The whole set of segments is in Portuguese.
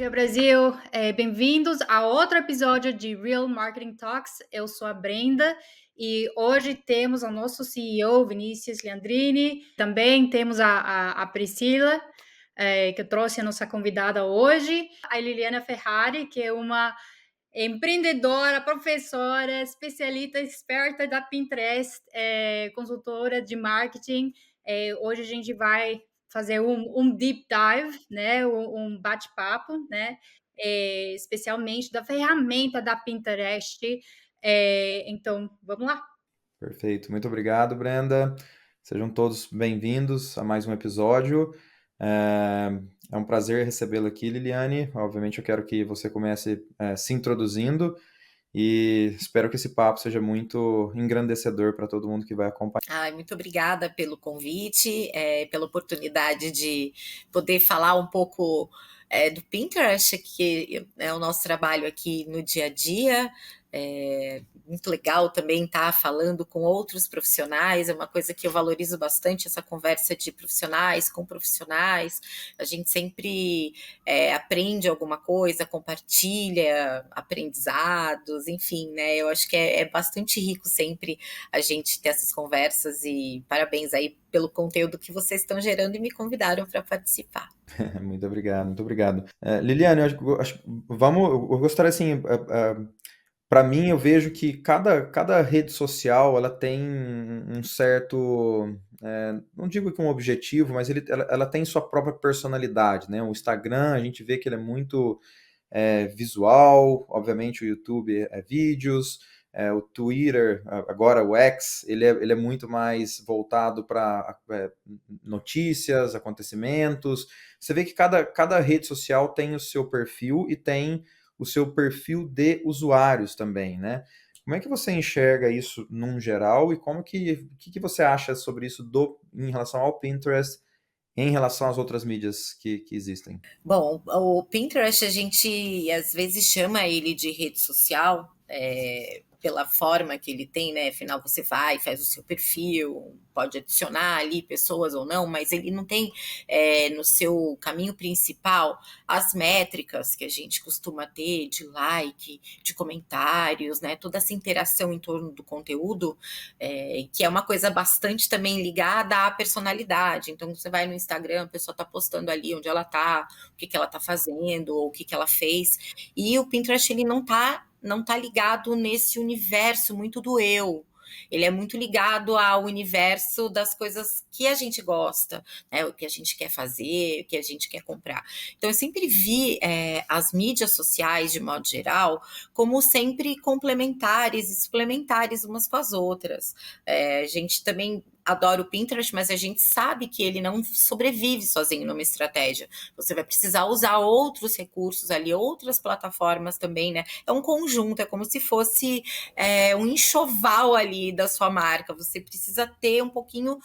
dia, Brasil! Bem-vindos a outro episódio de Real Marketing Talks. Eu sou a Brenda e hoje temos o nosso CEO, Vinícius Leandrini. Também temos a Priscila, que trouxe a nossa convidada hoje. A Liliana Ferrari, que é uma empreendedora, professora, especialista, experta da Pinterest, consultora de marketing. Hoje a gente vai fazer um deep dive, né, um bate-papo, né, especialmente da ferramenta da Pinterest. Então, vamos lá. Perfeito. Muito obrigado, Brenda. Sejam todos bem-vindos a mais um episódio. É um prazer recebê-la aqui, Liliane. Obviamente, eu quero que você comece se introduzindo e espero que esse papo seja muito engrandecedor para todo mundo que vai acompanhar. Muito obrigada pelo convite, pela oportunidade de poder falar um pouco do Pinterest, que é o nosso trabalho aqui no dia a dia. Muito legal também estar falando com outros profissionais, é uma coisa que eu valorizo bastante, essa conversa de profissionais com profissionais. A gente sempre aprende alguma coisa, compartilha aprendizados, enfim, né? Eu acho que é bastante rico sempre a gente ter essas conversas, e parabéns aí pelo conteúdo que vocês estão gerando e me convidaram para participar. Muito obrigado, muito obrigado. Liliane, eu gostaria assim, para mim, eu vejo que cada rede social ela tem um certo, não digo que um objetivo, mas ela tem sua própria personalidade, né? O Instagram, a gente vê que ele é muito visual, obviamente o YouTube é vídeos, o Twitter, agora o X, ele é muito mais voltado para notícias, acontecimentos. Você vê que cada rede social tem o seu perfil e tem o seu perfil de usuários também, né? Como é que você enxerga isso num geral e que você acha sobre isso em relação ao Pinterest, em relação às outras mídias que existem? Bom, o Pinterest, a gente às vezes chama ele de rede social, pela forma que ele tem, né? Afinal, você vai, faz o seu perfil, pode adicionar ali pessoas ou não, mas ele não tem no seu caminho principal as métricas que a gente costuma ter de like, de comentários, né? Toda essa interação em torno do conteúdo, que é uma coisa bastante também ligada à personalidade. Então, você vai no Instagram, a pessoa está postando ali onde ela está, o que ela está fazendo, ou o que ela fez. E o Pinterest, ele não tá ligado nesse universo muito do eu. Ele é muito ligado ao universo das coisas que a gente gosta, né? O que a gente quer fazer, o que a gente quer comprar. Então, eu sempre vi as mídias sociais, de modo geral, como sempre complementares e suplementares umas com as outras. A gente também adora o Pinterest, mas a gente sabe que ele não sobrevive sozinho numa estratégia. Você vai precisar usar outros recursos ali, outras plataformas também, né? É um conjunto, é como se fosse um enxoval ali da sua marca. Você precisa ter um pouquinho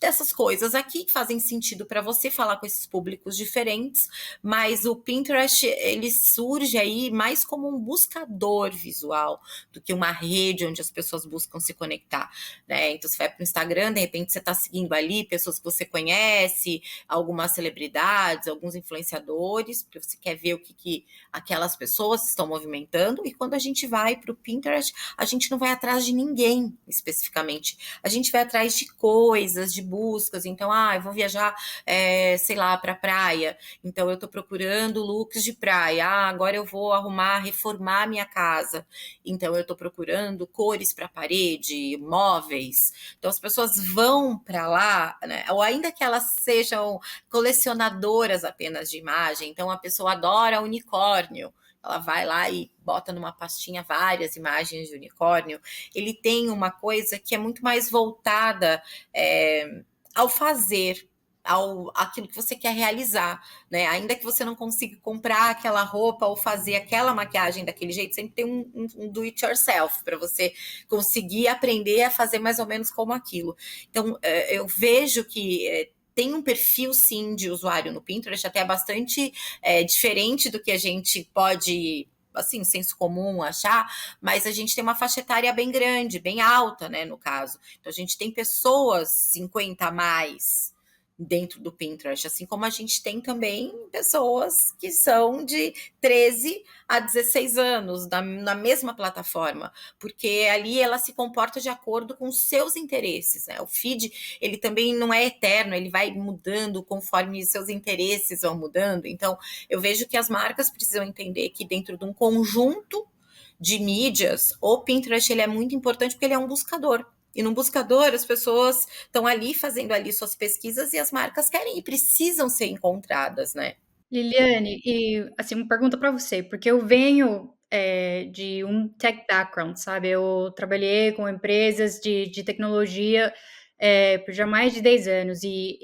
dessas coisas aqui que fazem sentido para você falar com esses públicos diferentes, mas o Pinterest, ele surge aí mais como um buscador visual do que uma rede onde as pessoas buscam se conectar, né? Então você vai para o Instagram, de repente você está seguindo ali pessoas que você conhece, algumas celebridades, alguns influenciadores, porque você quer ver o que aquelas pessoas estão movimentando, e quando a gente vai para o Pinterest, a gente não vai atrás de ninguém especificamente, a gente vai atrás de coisas, de buscas. Então, eu vou viajar, sei lá, para praia, então eu estou procurando looks de praia. Agora eu vou reformar minha casa, então eu estou procurando cores para parede, móveis. Então as pessoas vão para lá, né? Ou ainda que elas sejam colecionadoras apenas de imagem, então a pessoa adora unicórnio, ela vai lá e bota numa pastinha várias imagens de unicórnio. Ele tem uma coisa que é muito mais voltada ao fazer, aquilo que você quer realizar, né? Ainda que você não consiga comprar aquela roupa ou fazer aquela maquiagem daquele jeito, sempre tem um do it yourself para você conseguir aprender a fazer mais ou menos como aquilo. Então, eu vejo que tem um perfil, sim, de usuário no Pinterest, até bastante diferente do que a gente pode, assim, senso comum achar, mas a gente tem uma faixa etária bem grande, bem alta, né, no caso. Então, a gente tem pessoas 50 a mais, dentro do Pinterest, assim como a gente tem também pessoas que são de 13 a 16 anos na mesma plataforma, porque ali ela se comporta de acordo com os seus interesses, né? O feed, ele também não é eterno, ele vai mudando conforme os seus interesses vão mudando. Então, eu vejo que as marcas precisam entender que dentro de um conjunto de mídias, o Pinterest ele é muito importante porque ele é um buscador. E no buscador, as pessoas estão ali fazendo ali suas pesquisas e as marcas querem e precisam ser encontradas, né? Liliane, e assim, uma pergunta para você, porque eu venho de um tech background, sabe? Eu trabalhei com empresas de tecnologia por já mais de 10 anos e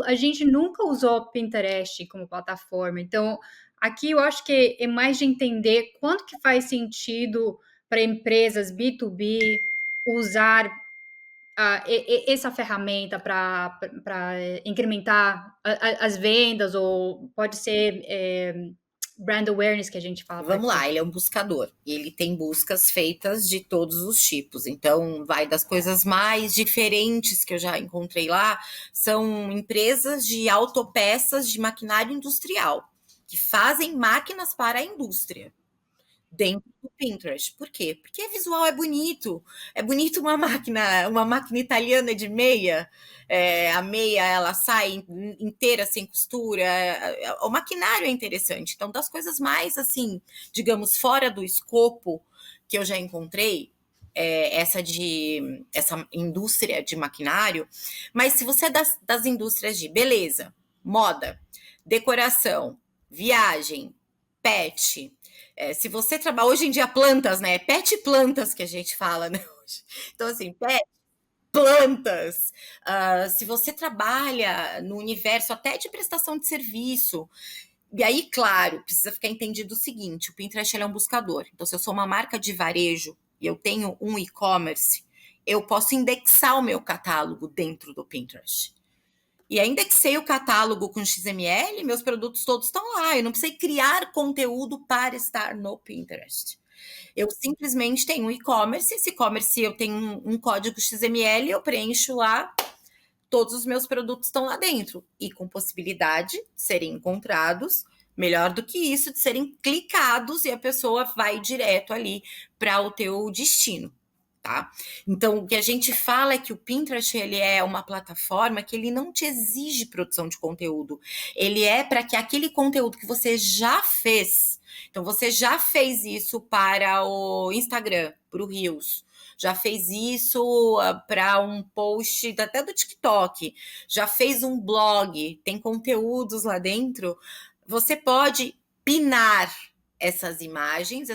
a gente nunca usou Pinterest como plataforma. Então, aqui eu acho que é mais de entender quanto que faz sentido para empresas B2B usar essa ferramenta para incrementar as vendas, ou pode ser brand awareness que a gente fala por Vamos aqui. lá, ele é um buscador. E ele tem buscas feitas de todos os tipos. Então, vai das coisas mais diferentes que eu já encontrei lá, são empresas de autopeças de maquinário industrial, que fazem máquinas para a indústria dentro do Pinterest. Por quê? Porque visual é bonito. É bonito uma máquina italiana de meia. A meia ela sai inteira sem costura. O maquinário é interessante. Então, das coisas mais assim, digamos, fora do escopo que eu já encontrei, essa indústria de maquinário. Mas se você é das indústrias de beleza, moda, decoração, viagem, pet, se você trabalha hoje em dia plantas, né? Pet plantas que a gente fala, né? Então, assim, pet, plantas. Se você trabalha no universo até de prestação de serviço, e aí, claro, precisa ficar entendido o seguinte: o Pinterest é um buscador. Então, se eu sou uma marca de varejo e eu tenho um e-commerce, eu posso indexar o meu catálogo dentro do Pinterest. E ainda que seja o catálogo com XML, meus produtos todos estão lá. Eu não precisei criar conteúdo para estar no Pinterest. Eu simplesmente tenho um e-commerce. Esse e-commerce eu tenho um código XML, eu preencho lá, todos os meus produtos estão lá dentro. E com possibilidade de serem encontrados, melhor do que isso, de serem clicados e a pessoa vai direto ali para o teu destino. Tá? Então, o que a gente fala é que o Pinterest ele é uma plataforma que ele não te exige produção de conteúdo. Ele é para que aquele conteúdo que você já fez, então você já fez isso para o Instagram, para o Reels, já fez isso para um post até do TikTok, já fez um blog, tem conteúdos lá dentro, você pode pinar essas imagens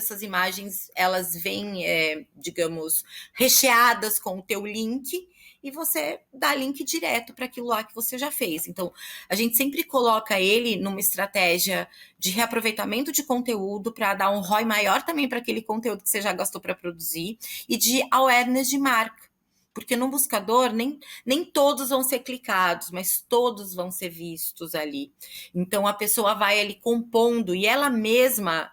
elas vêm, digamos, recheadas com o teu link e você dá link direto para aquilo lá que você já fez. Então, a gente sempre coloca ele numa estratégia de reaproveitamento de conteúdo para dar um ROI maior também para aquele conteúdo que você já gastou para produzir e de awareness de marca. Porque no buscador, nem todos vão ser clicados, mas todos vão ser vistos ali. Então, a pessoa vai ali compondo e ela mesma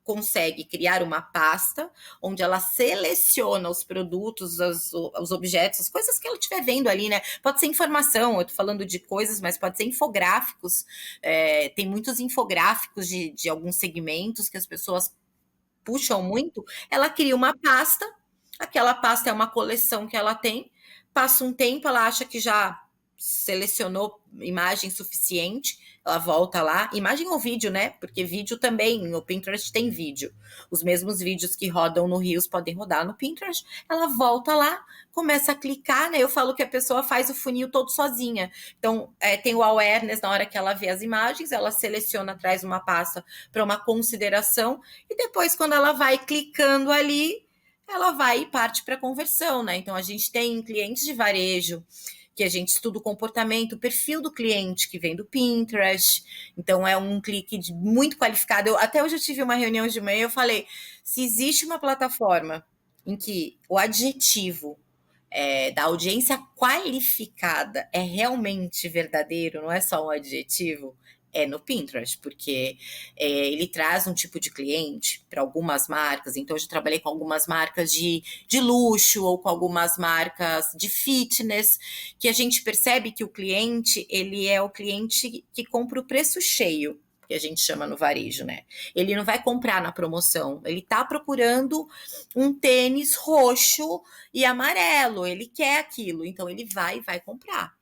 consegue criar uma pasta onde ela seleciona os produtos, os objetos, as coisas que ela estiver vendo ali, né? Pode ser informação, eu tô falando de coisas, mas pode ser infográficos. Tem muitos infográficos de alguns segmentos que as pessoas puxam muito. Ela cria uma pasta, aquela pasta é uma coleção que ela tem, passa um tempo, ela acha que já selecionou imagem suficiente, ela volta lá, imagem ou vídeo, né? Porque vídeo também, no Pinterest tem vídeo. Os mesmos vídeos que rodam no Reels podem rodar no Pinterest. Ela volta lá, começa a clicar, né? Eu falo que a pessoa faz o funil todo sozinha. Então, tem o awareness na hora que ela vê as imagens, ela seleciona, traz uma pasta para uma consideração, e depois, quando ela vai clicando ali, ela vai e parte para a conversão, né? Então, a gente tem clientes de varejo que a gente estuda o comportamento, o perfil do cliente que vem do Pinterest. Então, é um clique muito qualificado. Até hoje eu tive uma reunião de manhã e eu falei, se existe uma plataforma em que o adjetivo da audiência qualificada é realmente verdadeiro, não é só um adjetivo, é no Pinterest, porque ele traz um tipo de cliente para algumas marcas. Então, eu já trabalhei com algumas marcas de luxo ou com algumas marcas de fitness, que a gente percebe que o cliente, ele é o cliente que compra o preço cheio, que a gente chama no varejo, né? Ele não vai comprar na promoção, ele tá procurando um tênis roxo e amarelo, ele quer aquilo, então ele vai comprar.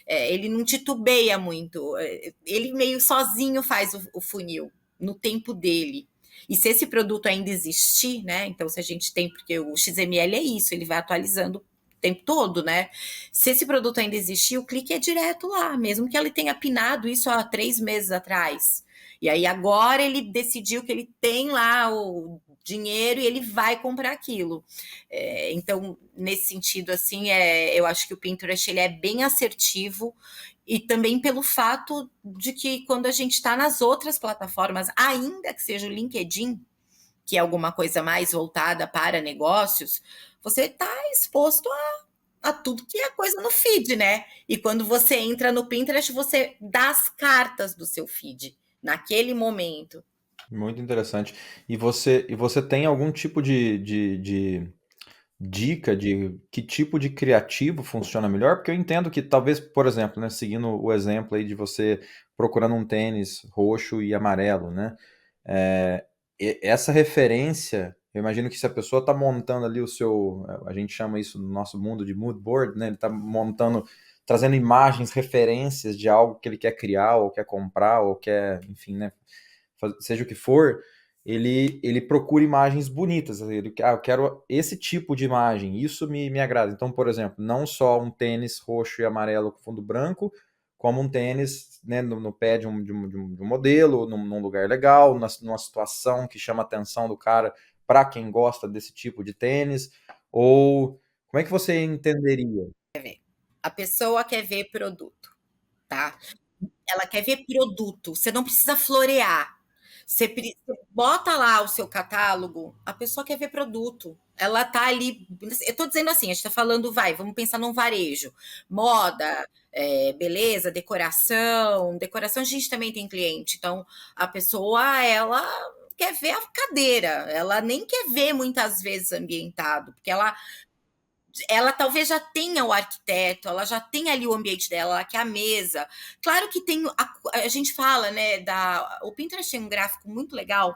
Ele não titubeia muito, ele meio sozinho faz o funil no tempo dele. E se esse produto ainda existir, né? Então, se a gente tem, porque o XML é isso, ele vai atualizando o tempo todo, né? Se esse produto ainda existir, o clique é direto lá, mesmo que ele tenha pinado isso há 3 meses atrás. E aí agora ele decidiu que ele tem lá o dinheiro e ele vai comprar aquilo. Então, nesse sentido, assim, eu acho que o Pinterest ele é bem assertivo, e também pelo fato de que quando a gente está nas outras plataformas, ainda que seja o LinkedIn, que é alguma coisa mais voltada para negócios, você está exposto a tudo que é coisa no feed, né? E quando você entra no Pinterest, você dá as cartas do seu feed naquele momento. Muito interessante. E você tem algum tipo de dica de que tipo de criativo funciona melhor? Porque eu entendo que talvez, por exemplo, né, seguindo o exemplo aí de você procurando um tênis roxo e amarelo, né? Essa referência, eu imagino que se a pessoa está montando ali a gente chama isso no nosso mundo de mood board, né? Ele está montando, trazendo imagens, referências de algo que ele quer criar, ou quer comprar, ou quer, enfim, né? Seja o que for, ele procura imagens bonitas. Eu quero esse tipo de imagem, isso me agrada. Então, por exemplo, não só um tênis roxo e amarelo com fundo branco, como um tênis, né, no pé de um modelo, num lugar legal, numa situação que chama a atenção do cara, para quem gosta desse tipo de tênis. Ou como é que você entenderia? A pessoa quer ver produto, tá? Ela quer ver produto, você não precisa florear. Você bota lá o seu catálogo, a pessoa quer ver produto. Ela tá ali. Eu tô dizendo assim, a gente tá falando, vamos pensar num varejo. Moda, beleza, decoração. Decoração a gente também tem cliente. Então, a pessoa, ela quer ver a cadeira. Ela nem quer ver muitas vezes ambientado, porque ela talvez já tenha o arquiteto, ela já tem ali o ambiente dela, ela quer a mesa. Claro que tem, a gente fala, né, o Pinterest tem um gráfico muito legal,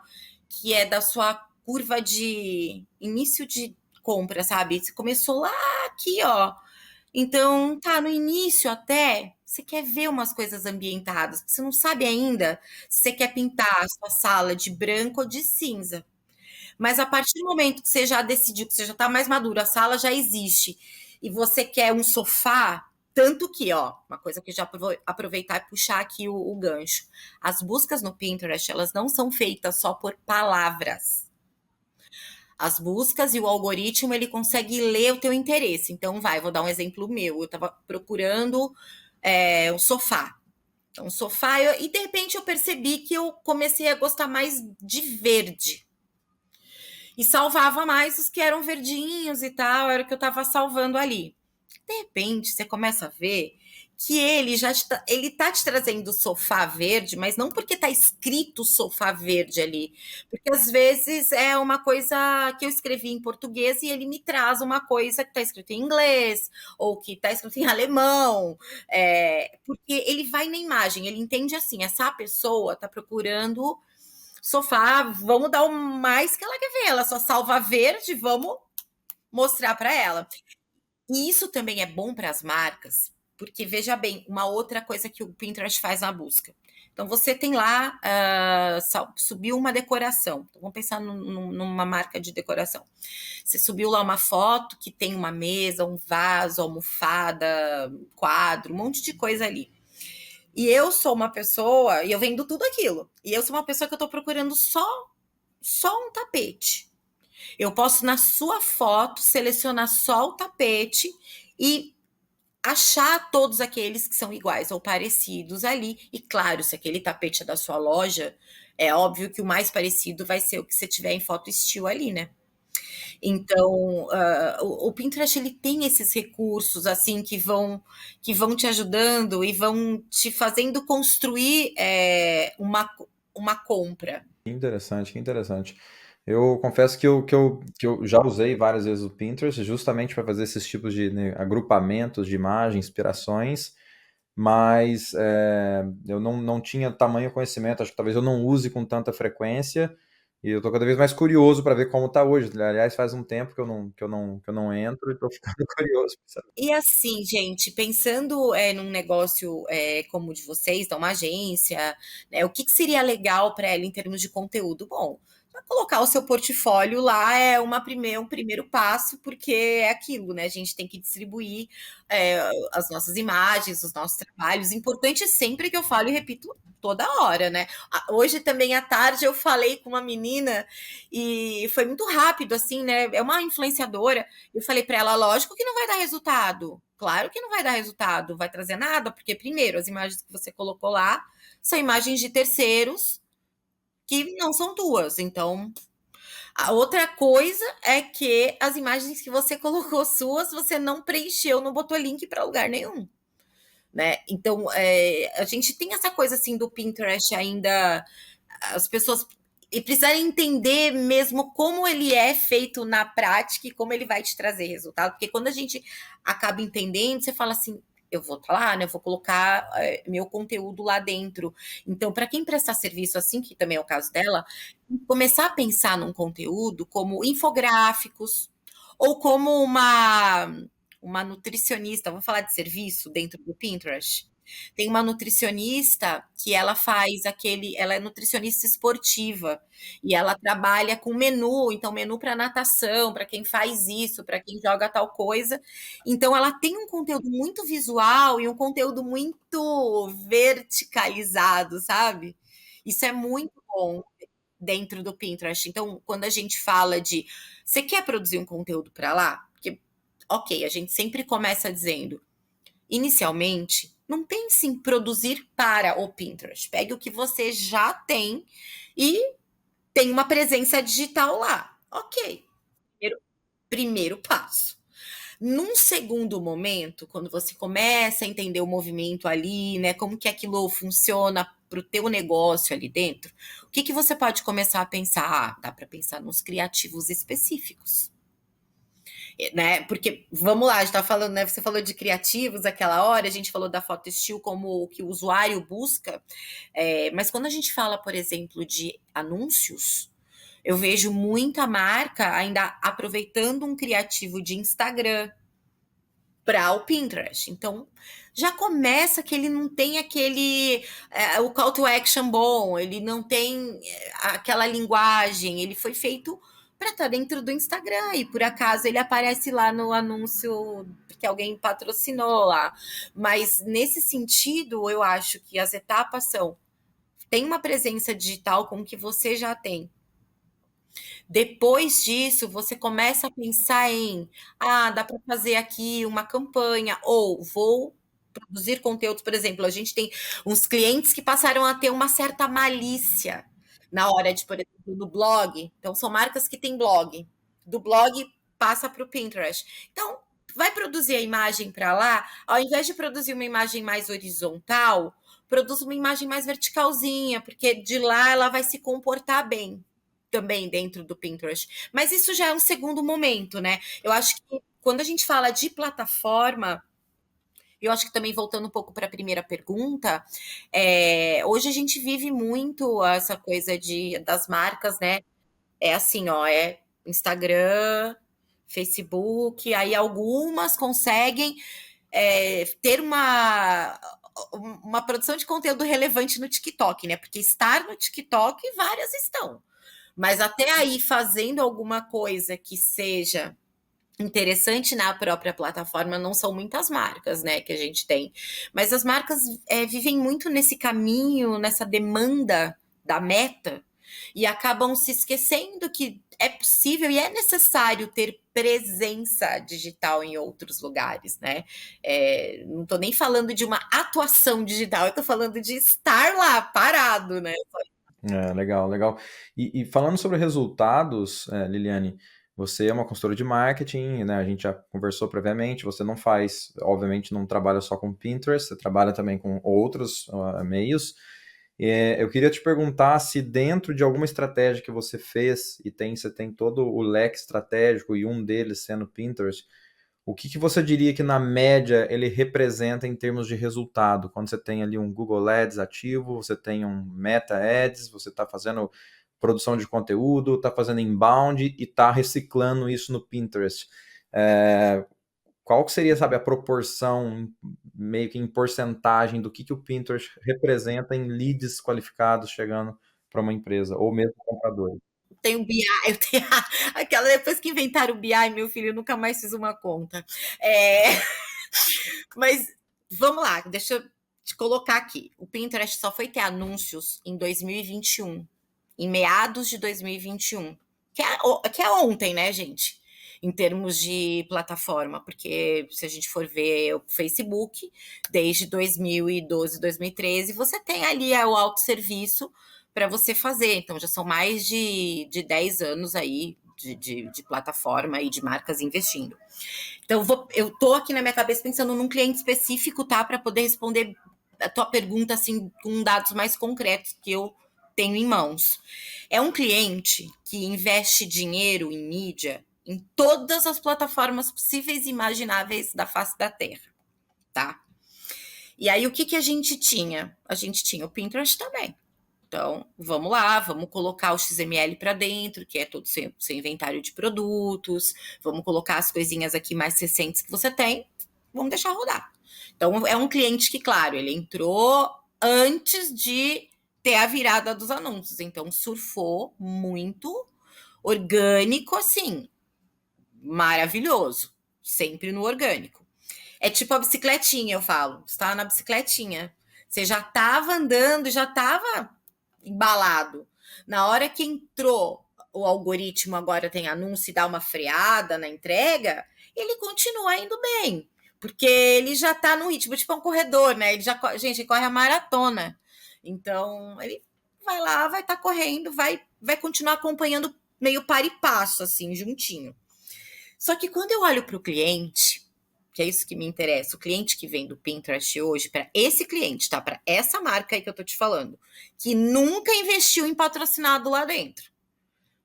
que é da sua curva de início de compra, sabe? Você começou lá aqui, ó. Então, tá no início até, você quer ver umas coisas ambientadas, você não sabe ainda se você quer pintar a sua sala de branco ou de cinza. Mas a partir do momento que você já decidiu, que você já está mais maduro, a sala já existe, e você quer um sofá, tanto que, ó, uma coisa que eu já aproveitar e puxar aqui o gancho. As buscas no Pinterest, elas não são feitas só por palavras. As buscas e o algoritmo, ele consegue ler o teu interesse. Então, vou dar um exemplo meu. Eu estava procurando um sofá. Então, um sofá, e de repente eu percebi que eu comecei a gostar mais de verde. E salvava mais os que eram verdinhos e tal, era o que eu estava salvando ali. De repente, você começa a ver que ele ele tá te trazendo sofá verde, mas não porque tá escrito sofá verde ali, porque às vezes é uma coisa que eu escrevi em português e ele me traz uma coisa que tá escrito em inglês ou que tá escrito em alemão, porque ele vai na imagem, ele entende assim, essa pessoa tá procurando sofá, vamos dar o mais que ela quer ver. Ela só salva verde, vamos mostrar para ela. E isso também é bom para as marcas, porque veja bem, uma outra coisa que o Pinterest faz na busca. Então você tem lá, subiu uma decoração. Então, vamos pensar numa marca de decoração. Você subiu lá uma foto que tem uma mesa, um vaso, almofada, quadro, um monte de coisa ali. E eu sou uma pessoa, e eu vendo tudo aquilo. E eu sou uma pessoa que eu tô procurando só um tapete. Eu posso, na sua foto, selecionar só o tapete e achar todos aqueles que são iguais ou parecidos ali. E claro, se aquele tapete é da sua loja, é óbvio que o mais parecido vai ser o que você tiver em foto estilo ali, né? Então, o Pinterest ele tem esses recursos assim que vão te ajudando e vão te fazendo construir uma compra. Que interessante, que interessante. Eu confesso que eu já usei várias vezes o Pinterest justamente para fazer esses tipos de, né, agrupamentos de imagens, inspirações, mas eu não tinha tamanho conhecimento, acho que talvez eu não use com tanta frequência, e eu estou cada vez mais curioso para ver como está hoje. Aliás, faz um tempo que eu não entro e estou ficando curioso pra saber. E assim, gente, pensando num negócio como o de vocês, da uma agência, né, o que seria legal para ela em termos de conteúdo? Bom, já colocar o seu portfólio lá é um primeiro passo, porque é aquilo, né? A gente tem que distribuir as nossas imagens, os nossos trabalhos. Importante sempre que eu falo e repito toda hora, né? Hoje também à tarde eu falei com uma menina e foi muito rápido, assim, né? É uma influenciadora. Eu falei para ela, lógico que não vai dar resultado. Claro que não vai dar resultado, vai trazer nada, porque primeiro, as imagens que você colocou lá são imagens de terceiros que não são tuas. Então, a outra coisa é que as imagens que você colocou suas, você não preencheu, não botou link para lugar nenhum. Né? Então, a gente tem essa coisa assim do Pinterest ainda, as pessoas precisarem entender mesmo como ele é feito na prática e como ele vai te trazer resultado, porque quando a gente acaba entendendo, você fala assim, eu vou estar lá, né? Eu vou colocar meu conteúdo lá dentro. Então, para quem prestar serviço assim, que também é o caso dela, começar a pensar num conteúdo como infográficos ou como uma nutricionista, vamos falar de serviço dentro do Pinterest. Tem uma nutricionista que ela ela é nutricionista esportiva e ela trabalha com menu, então menu para natação, para quem faz isso, para quem joga tal coisa. Então ela tem um conteúdo muito visual e um conteúdo muito verticalizado, sabe? Isso é muito bom dentro do Pinterest. Então, quando a gente fala de você quer produzir um conteúdo para lá? Porque, ok, a gente sempre começa dizendo, inicialmente, não pense em produzir para o Pinterest. Pegue o que você já tem e tem uma presença digital lá. Ok, primeiro passo. Num segundo momento, quando você começa a entender o movimento ali, né, como que aquilo funciona para o teu negócio ali dentro, o que você pode começar a pensar? Ah, dá para pensar nos criativos específicos. Né? Porque, vamos lá, a gente tá falando, né? Você falou de criativos aquela hora, a gente falou da foto estilo como o que o usuário busca, mas quando a gente fala, por exemplo, de anúncios, eu vejo muita marca ainda aproveitando um criativo de Instagram para o Pinterest. Então, já começa que ele não tem o call to action bom, ele não tem aquela linguagem, ele foi feito para estar dentro do Instagram e por acaso ele aparece lá no anúncio que alguém patrocinou lá. Mas nesse sentido, eu acho que as etapas são: tem uma presença digital com o que você já tem. Depois disso, você começa a pensar em, dá para fazer aqui uma campanha, ou vou produzir conteúdos, por exemplo, a gente tem uns clientes que passaram a ter uma certa malícia na hora de, por exemplo, no blog. Então, são marcas que têm blog. Do blog passa para o Pinterest. Então, vai produzir a imagem para lá, ao invés de produzir uma imagem mais horizontal, produz uma imagem mais verticalzinha, porque de lá ela vai se comportar bem também dentro do Pinterest. Mas isso já é um segundo momento, né? Eu acho que quando a gente fala de plataforma, eu acho que também voltando um pouco para a primeira pergunta, hoje a gente vive muito essa coisa das marcas, né? É assim, ó, Instagram, Facebook, aí algumas conseguem ter uma produção de conteúdo relevante no TikTok, né? Porque estar no TikTok, várias estão. Mas até aí, fazendo alguma coisa que seja interessante na própria plataforma, não são muitas marcas, né, que a gente tem. Mas as marcas vivem muito nesse caminho, nessa demanda da meta, e acabam se esquecendo que é possível e é necessário ter presença digital em outros lugares, né? Não estou nem falando de uma atuação digital, eu estou falando de estar lá, parado, né? Legal, legal. E falando sobre resultados, Liliane, Você é uma consultora de marketing, né? A gente já conversou previamente, você não faz, obviamente, não trabalha só com Pinterest, você trabalha também com outros meios. Eu queria te perguntar se dentro de alguma estratégia que você fez, você tem todo o leque estratégico e um deles sendo Pinterest, o que você diria que na média ele representa em termos de resultado? Quando você tem ali um Google Ads ativo, você tem um Meta Ads, você está fazendo produção de conteúdo, está fazendo inbound e está reciclando isso no Pinterest. Qual que seria, sabe, a proporção, meio que em porcentagem, do que o Pinterest representa em leads qualificados chegando para uma empresa, ou mesmo compradores? Tem o BI, eu tenho aquela depois que inventaram o BI, meu filho, eu nunca mais fiz uma conta. Mas vamos lá, deixa eu te colocar aqui. O Pinterest só foi ter anúncios em 2021, em meados de 2021, que é ontem, né, gente? Em termos de plataforma, porque se a gente for ver o Facebook, desde 2012, 2013, você tem ali o autosserviço para você fazer. Então, já são mais de 10 anos aí de plataforma e de marcas investindo. Então, eu tô aqui na minha cabeça pensando num cliente específico, tá? Para poder responder a tua pergunta, assim, com dados mais concretos que eu tenho em mãos. É um cliente que investe dinheiro em mídia em todas as plataformas possíveis e imagináveis da face da Terra, tá? E aí, o que a gente tinha? A gente tinha o Pinterest também. Então, vamos lá, vamos colocar o XML para dentro, que é todo seu inventário de produtos, vamos colocar as coisinhas aqui mais recentes que você tem, vamos deixar rodar. Então, é um cliente que, claro, ele entrou antes de ter a virada dos anúncios, então surfou muito, orgânico, assim, maravilhoso, sempre no orgânico. É tipo a bicicletinha, eu falo, você tá na bicicletinha, você já estava andando, já estava embalado. Na hora que entrou o algoritmo, agora tem anúncio e dá uma freada na entrega, ele continua indo bem, porque ele já tá no ritmo, tipo um corredor, né? Gente, ele corre a maratona. Então, ele vai lá, vai estar correndo, vai continuar acompanhando meio par e passo, assim, juntinho. Só que quando eu olho para o cliente, que é isso que me interessa, o cliente que vem do Pinterest hoje, para esse cliente, tá? Para essa marca aí que eu tô te falando, que nunca investiu em patrocinado lá dentro,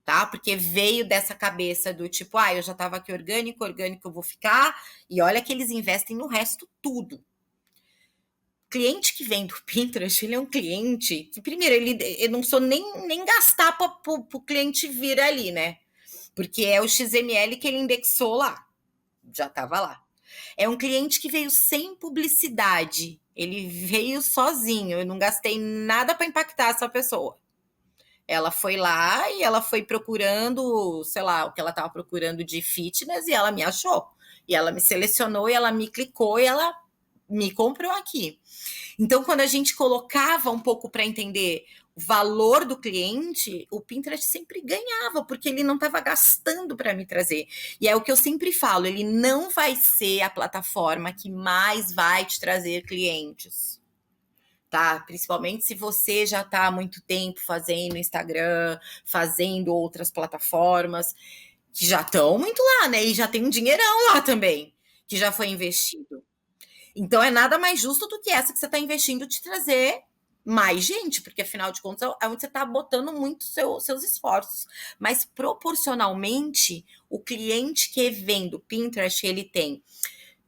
tá? Porque veio dessa cabeça do tipo, eu já tava aqui orgânico eu vou ficar, e olha que eles investem no resto tudo. Cliente que vem do Pinterest, ele é um cliente que, primeiro, eu não sou nem gastar para o cliente vir ali, né? Porque é o XML que ele indexou lá, já tava lá. É um cliente que veio sem publicidade. Ele veio sozinho. Eu não gastei nada para impactar essa pessoa. Ela foi lá e ela foi procurando, sei lá, o que ela estava procurando de fitness e ela me achou. E ela me selecionou e ela me clicou e ela me comprou aqui. Então, quando a gente colocava um pouco para entender o valor do cliente, o Pinterest sempre ganhava, porque ele não estava gastando para me trazer. E é o que eu sempre falo, ele não vai ser a plataforma que mais vai te trazer clientes, tá? Principalmente se você já está há muito tempo fazendo Instagram, fazendo outras plataformas, que já estão muito lá, né? E já tem um dinheirão lá também, que já foi investido. Então, é nada mais justo do que essa que você está investindo te trazer mais gente, porque afinal de contas é onde você está botando muito seus esforços. Mas proporcionalmente, o cliente que vem do Pinterest, ele tem,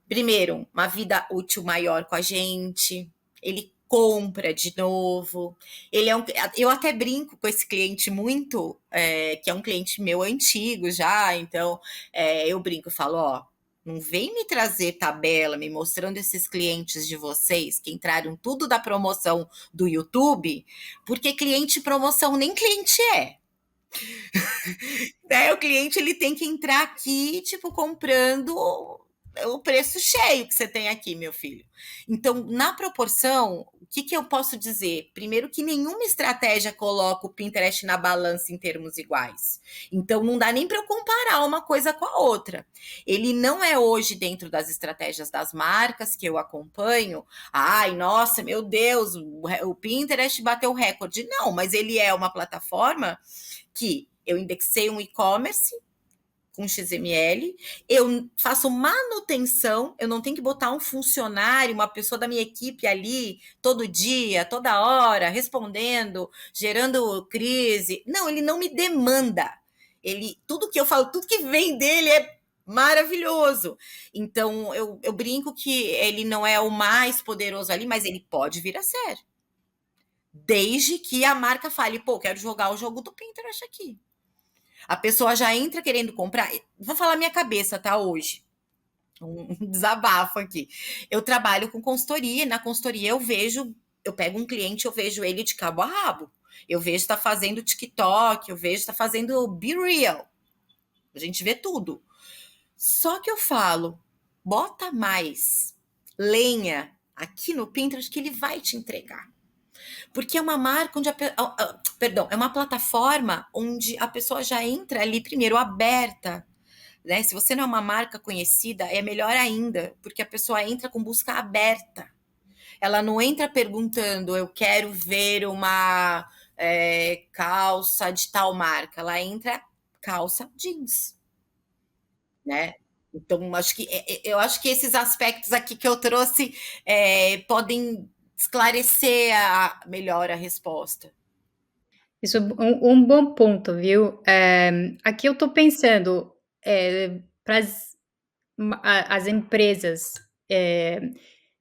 primeiro, uma vida útil maior com a gente, ele compra de novo, eu até brinco com esse cliente muito, que é um cliente meu antigo já, então eu brinco, eu falo, não vem me trazer tabela, me mostrando esses clientes de vocês que entraram tudo da promoção do YouTube, porque cliente promoção nem cliente é. O cliente ele tem que entrar aqui, tipo, comprando o preço cheio que você tem aqui, meu filho. Então, na proporção, o que eu posso dizer? Primeiro que nenhuma estratégia coloca o Pinterest na balança em termos iguais. Então, não dá nem para eu comparar uma coisa com a outra. Ele não é hoje dentro das estratégias das marcas que eu acompanho. Ai, nossa, meu Deus, o Pinterest bateu o recorde. Não, mas ele é uma plataforma que eu indexei um e-commerce com XML, eu faço manutenção, eu não tenho que botar um funcionário, uma pessoa da minha equipe ali, todo dia, toda hora, respondendo, gerando crise. Não, ele não me demanda. Tudo que eu falo, tudo que vem dele é maravilhoso. Então, eu brinco que ele não é o mais poderoso ali, mas ele pode vir a ser. Desde que a marca fale, pô, quero jogar o jogo do Pinterest aqui. A pessoa já entra querendo comprar. Vou falar minha cabeça, tá? Hoje. Um desabafo aqui. Eu trabalho com consultoria, e na consultoria eu pego um cliente, eu vejo ele de cabo a rabo. Eu vejo está fazendo TikTok, eu vejo está fazendo Be Real. A gente vê tudo. Só que eu falo, bota mais lenha aqui no Pinterest que ele vai te entregar. Porque é uma marca onde é uma plataforma onde a pessoa já entra ali primeiro aberta, né? Se você não é uma marca conhecida, é melhor ainda, porque a pessoa entra com busca aberta. Ela não entra perguntando, eu quero ver uma calça de tal marca. Ela entra calça jeans, né? Então, eu acho que esses aspectos aqui que eu trouxe podem esclarecer melhor a resposta. Isso é um bom ponto, viu? Aqui eu estou pensando para as empresas.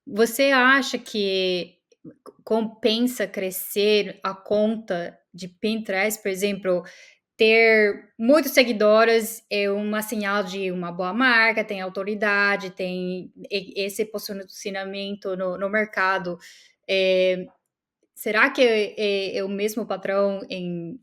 Você acha que compensa crescer a conta de Pinterest, por exemplo, ter muitos seguidores é uma sinal de uma boa marca, tem autoridade, tem esse posicionamento no mercado. Será que é o mesmo padrão em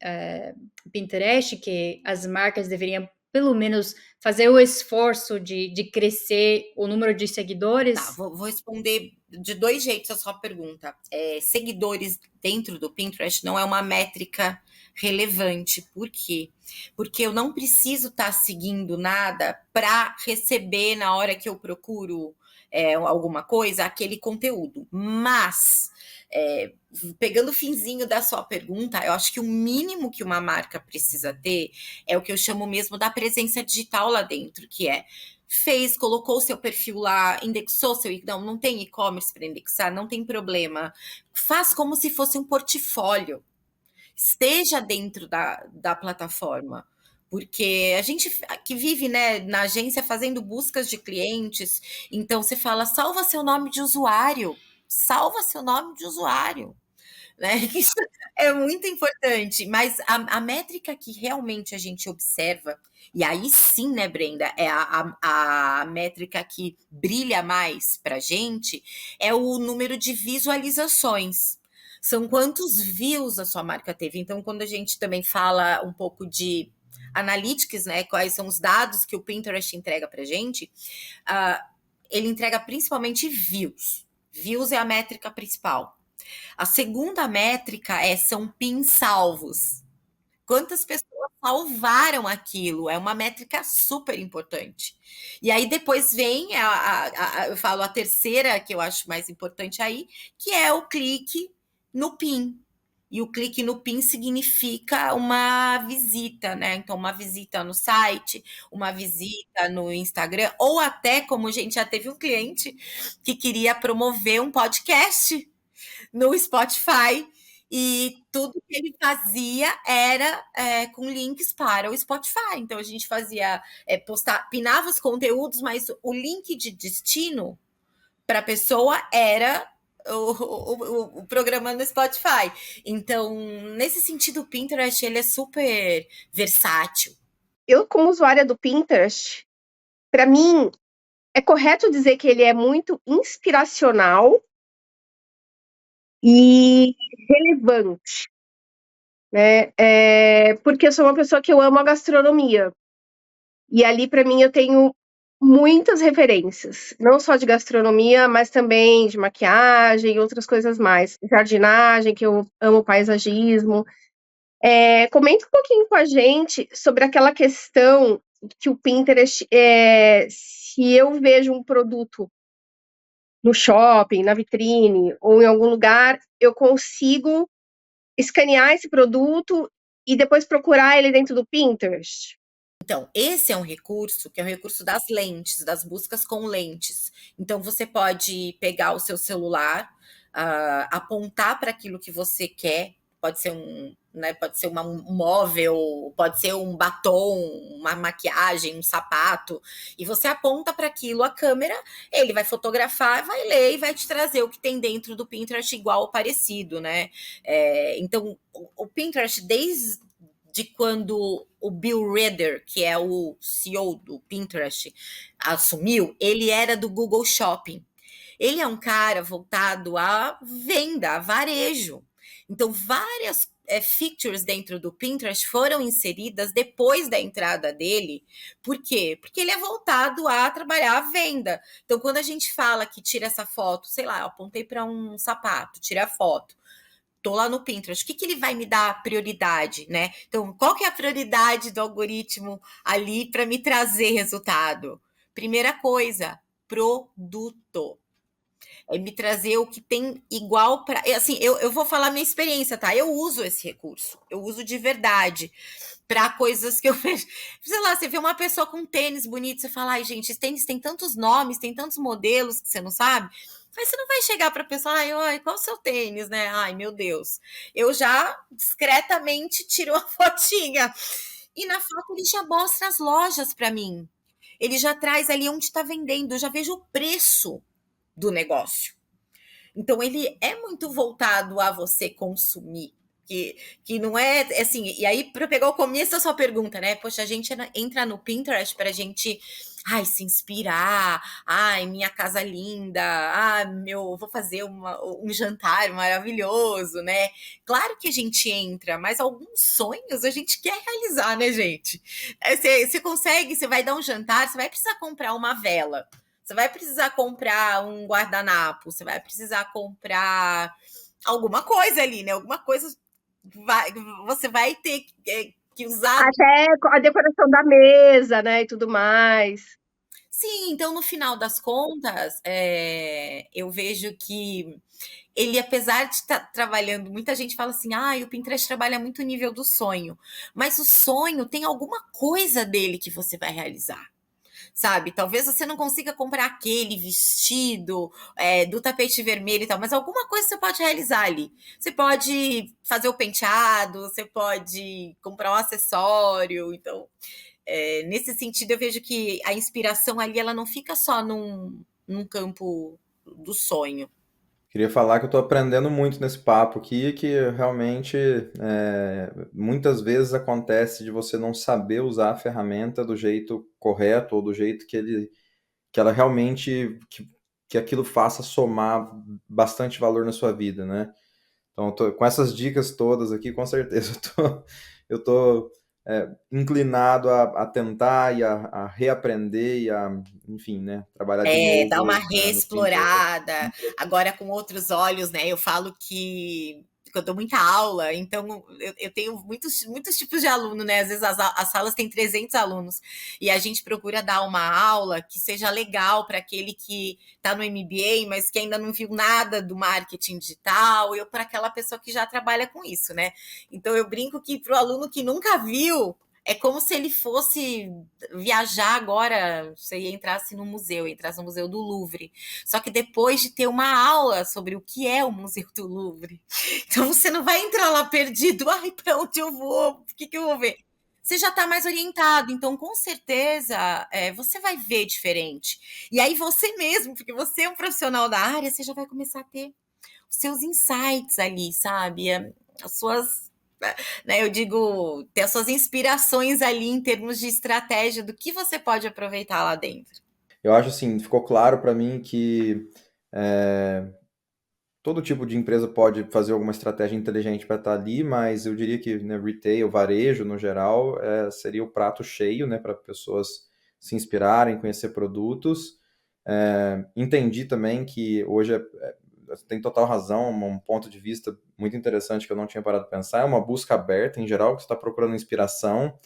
Pinterest, que as marcas deveriam pelo menos fazer o esforço de crescer o número de seguidores? Tá, vou responder de 2 jeitos a sua pergunta. Seguidores dentro do Pinterest não é uma métrica relevante. Por quê? Porque eu não preciso estar seguindo nada para receber na hora que eu procuro alguma coisa, aquele conteúdo. Mas, pegando o finzinho da sua pergunta, eu acho que o mínimo que uma marca precisa ter é o que eu chamo mesmo da presença digital lá dentro, que colocou o seu perfil lá, indexou seu... Não tem e-commerce para indexar, não tem problema. Faz como se fosse um portfólio. Esteja dentro da plataforma. Porque a gente que vive, né, na agência fazendo buscas de clientes, então você fala, salva seu nome de usuário. Salva seu nome de usuário. Né? Isso é muito importante, mas a métrica que realmente a gente observa, e aí sim, né, Brenda, é a métrica que brilha mais para a gente, é o número de visualizações. São quantos views a sua marca teve. Então, quando a gente também fala um pouco de analytics, né, quais são os dados que o Pinterest entrega para a gente, ele entrega principalmente views. Views é a métrica principal. A segunda métrica são pins salvos. Quantas pessoas salvaram aquilo? É uma métrica super importante. E aí depois vem, eu falo a terceira, que eu acho mais importante aí, que é o clique no pin. E o clique no pin significa uma visita, né? Então, uma visita no site, uma visita no Instagram, ou até, como a gente já teve um cliente que queria promover um podcast no Spotify, e tudo que ele fazia era com links para o Spotify. Então a gente fazia pinava os conteúdos, mas o link de destino para a pessoa era o programa no Spotify. Então, nesse sentido, o Pinterest ele é super versátil. Eu, como usuária do Pinterest, para mim, é correto dizer que ele é muito inspiracional e relevante, né? Porque eu sou uma pessoa que eu amo a gastronomia. E ali, para mim, eu tenho muitas referências, não só de gastronomia, mas também de maquiagem e outras coisas mais. Jardinagem, que eu amo paisagismo. Comenta um pouquinho com a gente sobre aquela questão que o Pinterest, se eu vejo um produto no shopping, na vitrine ou em algum lugar, eu consigo escanear esse produto e depois procurar ele dentro do Pinterest? Então, esse é um recurso que é o recurso das lentes, das buscas com lentes. Então, você pode pegar o seu celular, apontar para aquilo que você quer, pode ser pode ser um móvel, pode ser um batom, uma maquiagem, um sapato, e você aponta para aquilo a câmera, ele vai fotografar, vai ler e vai te trazer o que tem dentro do Pinterest igual ou parecido, né? Então, o Pinterest, desde quando o Bill Reader, que é o CEO do Pinterest, assumiu, ele era do Google Shopping. Ele é um cara voltado à venda, a varejo. Então, várias features dentro do Pinterest foram inseridas depois da entrada dele. Por quê? Porque ele é voltado a trabalhar a venda. Então, quando a gente fala que tira essa foto, sei lá, eu apontei para um sapato, tira a foto, tô lá no Pinterest, o que ele vai me dar prioridade, né? Então, qual que é a prioridade do algoritmo ali para me trazer resultado? Primeira coisa, produto. É me trazer o que tem igual para. Assim, eu vou falar minha experiência, tá? Eu uso esse recurso, eu uso de verdade para coisas que eu vejo. Sei lá, você vê uma pessoa com tênis bonito, você fala, ai, gente, esse tênis tem tantos nomes, tem tantos modelos que você não sabe. Mas você não vai chegar para a pessoa, ai, qual é o seu tênis, né? Ai, meu Deus. Eu já discretamente tiro uma fotinha. E na foto ele já mostra as lojas para mim. Ele já traz ali onde está vendendo, eu já vejo o preço do negócio. Então, ele é muito voltado a você consumir. Que não é assim. E aí, para pegar o começo da sua pergunta, né? Poxa, a gente entra no Pinterest para a gente se inspirar. Ai, minha casa linda. Vou fazer um jantar maravilhoso, né? Claro que a gente entra, mas alguns sonhos a gente quer realizar, né, gente? Você consegue, você vai dar um jantar, você vai precisar comprar uma vela. Você vai precisar comprar um guardanapo, você vai precisar comprar alguma coisa ali, né? Alguma coisa você vai ter que usar. Até a decoração da mesa, né? E tudo mais. Sim, então no final das contas, eu vejo que ele, apesar de estar trabalhando, muita gente fala assim, o Pinterest trabalha muito o nível do sonho, mas o sonho tem alguma coisa dele que você vai realizar. Sabe? Talvez você não consiga comprar aquele vestido do tapete vermelho e tal, mas alguma coisa você pode realizar ali. Você pode fazer o penteado, você pode comprar um acessório. Então, nesse sentido, eu vejo que a inspiração ali, ela não fica só num campo do sonho. Queria falar que eu estou aprendendo muito nesse papo aqui, que realmente muitas vezes acontece de você não saber usar a ferramenta do jeito correto ou do jeito que ela realmente, que aquilo faça somar bastante valor na sua vida, né? Então, com essas dicas todas aqui, com certeza eu tô inclinado a tentar e a reaprender e enfim, né, trabalhar de novo Dar uma no reexplorada, Pinterest. agora com outros olhos, né? Eu falo que eu dou muita aula, então eu tenho muitos tipos de aluno, né? Às vezes as salas têm 300 alunos e a gente procura dar uma aula que seja legal para aquele que está no MBA, mas que ainda não viu nada do marketing digital, ou para aquela pessoa que já trabalha com isso, né? Então eu brinco que para o aluno que nunca viu, é como se ele fosse viajar agora, você entrasse no museu, entrasse no Museu do Louvre. Só que depois de ter uma aula sobre o que é o Museu do Louvre. Então você não vai entrar lá perdido, para onde eu vou? O que eu vou ver? Você já está mais orientado, então com certeza você vai ver diferente. E aí você mesmo, porque você é um profissional da área, você já vai começar a ter os seus insights ali, sabe? As suas, né, eu digo, ter as suas inspirações ali em termos de estratégia do que você pode aproveitar lá dentro. Eu acho assim, ficou claro para mim que todo tipo de empresa pode fazer alguma estratégia inteligente para estar ali, mas eu diria que, né, retail, varejo no geral, seria o prato cheio, né, para pessoas se inspirarem, conhecer produtos. Entendi também que hoje tem total razão, um ponto de vista muito interessante que eu não tinha parado para pensar, é uma busca aberta em geral, que você está procurando inspiração.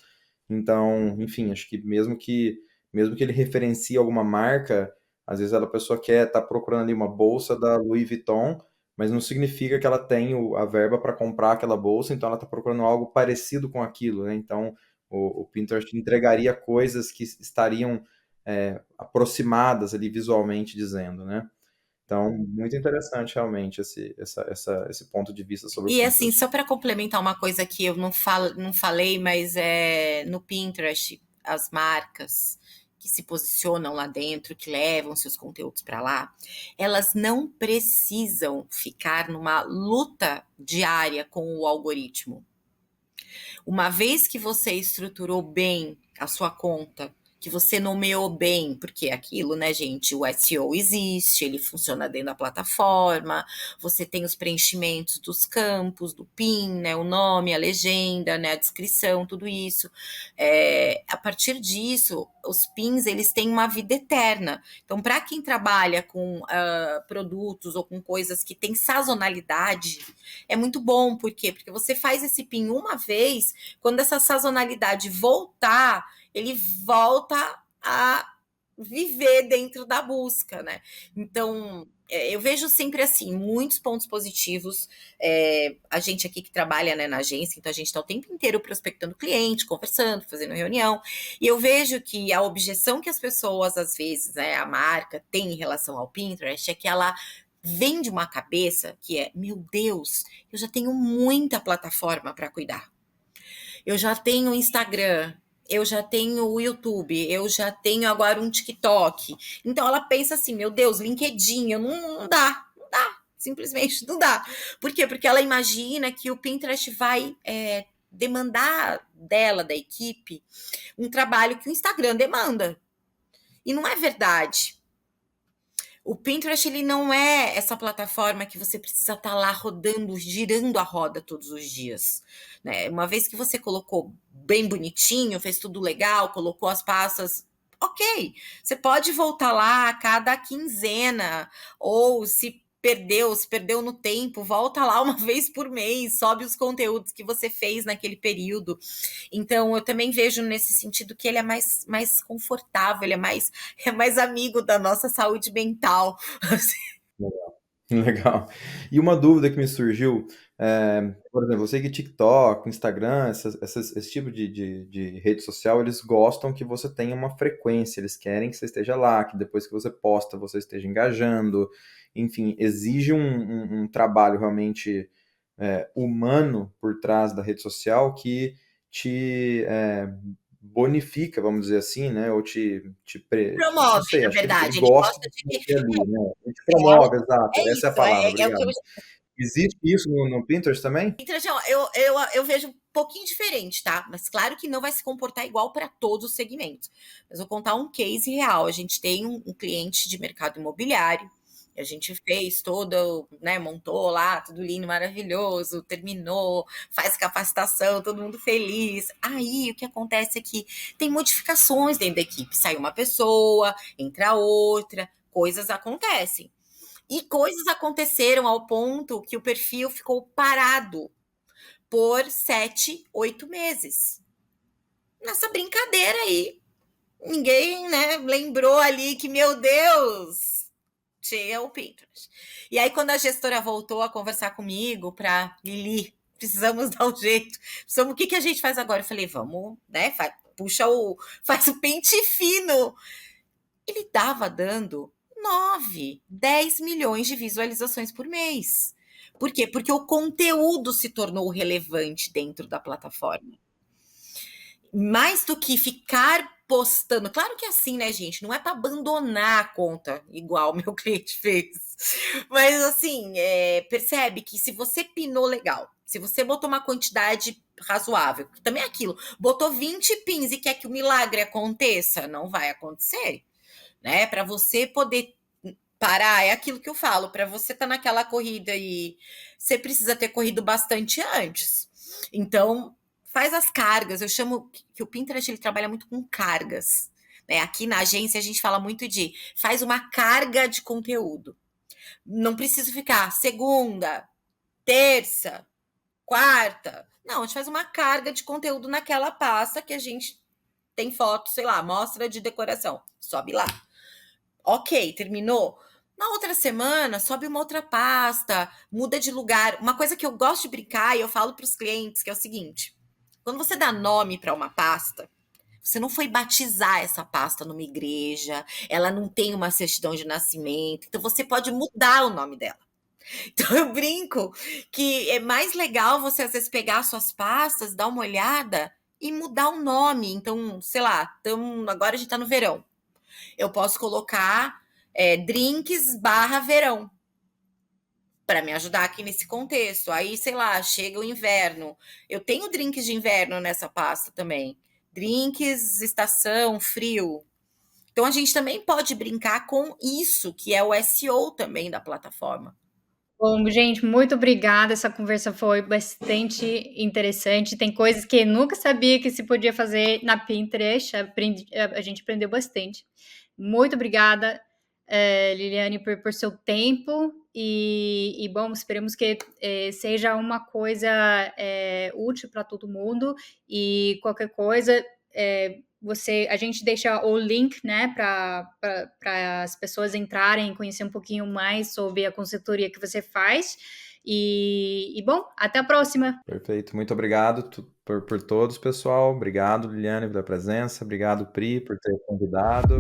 Então, enfim, acho que mesmo que ele referencie alguma marca, às vezes a pessoa tá procurando ali uma bolsa da Louis Vuitton, mas não significa que ela tem a verba para comprar aquela bolsa, então ela está procurando algo parecido com aquilo, né? Então, O Pinterest entregaria coisas que estariam aproximadas ali visualmente dizendo, né? Então, muito interessante realmente esse ponto de vista sobre o E assim, Pinterest. só para complementar uma coisa que eu não falei, mas no Pinterest, as marcas que se posicionam lá dentro, que levam seus conteúdos para lá, elas não precisam ficar numa luta diária com o algoritmo. Uma vez que você estruturou bem a sua conta, que você nomeou bem, porque aquilo, né, gente, o SEO existe, ele funciona dentro da plataforma, você tem os preenchimentos dos campos, do PIN, né, o nome, a legenda, né, a descrição, tudo isso. A partir disso, os PINs, eles têm uma vida eterna. Então, para quem trabalha com produtos ou com coisas que têm sazonalidade, é muito bom. Por quê? Porque você faz esse PIN uma vez, quando essa sazonalidade voltar, ele volta a viver dentro da busca, né? Então, eu vejo sempre assim, muitos pontos positivos. A gente aqui que trabalha, né, na agência, então a gente está o tempo inteiro prospectando cliente, conversando, fazendo reunião, e eu vejo que a objeção que as pessoas, às vezes, né, a marca tem em relação ao Pinterest é que ela vem de uma cabeça que é, meu Deus, eu já tenho muita plataforma para cuidar. Eu já tenho Instagram, eu já tenho o YouTube, eu já tenho agora um TikTok. Então ela pensa assim, meu Deus, LinkedIn, não dá, simplesmente não dá. Por quê? Porque ela imagina que o Pinterest vai demandar dela, da equipe, um trabalho que o Instagram demanda. E não é verdade. O Pinterest, ele não é essa plataforma que você precisa estar lá rodando, girando a roda todos os dias, né? Uma vez que você colocou bem bonitinho, fez tudo legal, colocou as pastas, ok. Você pode voltar lá a cada quinzena, ou se perdeu no tempo, volta lá uma vez por mês, sobe os conteúdos que você fez naquele período. Então, eu também vejo nesse sentido que ele é mais confortável, ele é mais amigo da nossa saúde mental. Legal. E uma dúvida que me surgiu, por exemplo, eu sei que TikTok, Instagram, esse tipo de rede social, eles gostam que você tenha uma frequência, eles querem que você esteja lá, que depois que você posta, você esteja engajando, enfim, exige um trabalho realmente humano por trás da rede social que te bonifica, vamos dizer assim, né? Ou não Promove, sei, na acho que ele verdade, ele gosta gosta de de. ter ali, né? Ele te promove, exato. É Essa é a isso, palavra, é o que eu. obrigado. Existe isso no Pinterest também? Então, eu vejo um pouquinho diferente, tá? Mas claro que não vai se comportar igual para todos os segmentos. Mas vou contar um case real. A gente tem um cliente de mercado imobiliário. A gente fez todo, né? Montou lá, tudo lindo, maravilhoso, terminou, faz capacitação, todo mundo feliz. Aí o que acontece é que tem modificações dentro da equipe. Sai uma pessoa, entra outra, coisas acontecem. E coisas aconteceram ao ponto que o perfil ficou parado por 7, 8 meses. Nessa brincadeira aí. Ninguém, né, lembrou ali que, meu Deus, tinha o Pinterest. E aí, quando a gestora voltou a conversar comigo para Lili, precisamos dar um jeito. O que a gente faz agora? Eu falei, vamos, né, faz o pente fino. Ele estava dando 9, 10 milhões de visualizações por mês. Por quê? Porque o conteúdo se tornou relevante dentro da plataforma. Mais do que ficar postando. Claro que é assim, né, gente? Não é para abandonar a conta, igual meu cliente fez. Mas, assim, percebe que se você pinou legal, se você botou uma quantidade razoável, também é aquilo, botou 20 pins e quer que o milagre aconteça, não vai acontecer. Né? Para você poder parar, é aquilo que eu falo, para você estar naquela corrida e você precisa ter corrido bastante antes. Então, faz as cargas. Eu chamo que o Pinterest ele trabalha muito com cargas. Né? Aqui na agência a gente fala muito de faz uma carga de conteúdo. Não preciso ficar segunda, terça, quarta. Não, a gente faz uma carga de conteúdo naquela pasta que a gente tem foto, sei lá, mostra de decoração. Sobe lá. Ok, terminou. Na outra semana, sobe uma outra pasta, muda de lugar. Uma coisa que eu gosto de brincar e eu falo para os clientes que é o seguinte: Quando você dá nome para uma pasta, você não foi batizar essa pasta numa igreja, ela não tem uma certidão de nascimento, então você pode mudar o nome dela. Então eu brinco que é mais legal você às vezes pegar suas pastas, dar uma olhada e mudar o nome. Então, sei lá, agora a gente tá no verão. Eu posso colocar drinks/verão para me ajudar aqui nesse contexto. Aí, sei lá, chega o inverno. Eu tenho drinks de inverno nessa pasta também. Drinks, estação, frio. Então a gente também pode brincar com isso, que é o SEO também da plataforma. Bom, gente, muito obrigada. Essa conversa foi bastante interessante. Tem coisas que eu nunca sabia que se podia fazer na Pinterest. A gente aprendeu bastante. Muito obrigada, Liliane, por seu tempo. E bom, esperemos que seja uma coisa útil para todo mundo. E qualquer coisa, a gente deixa o link, né, para as pessoas entrarem e conhecer um pouquinho mais sobre a consultoria que você faz. E bom, até a próxima. Perfeito, muito obrigado por todos, pessoal. Obrigado, Liliane, pela presença. Obrigado, Pri, por ter convidado.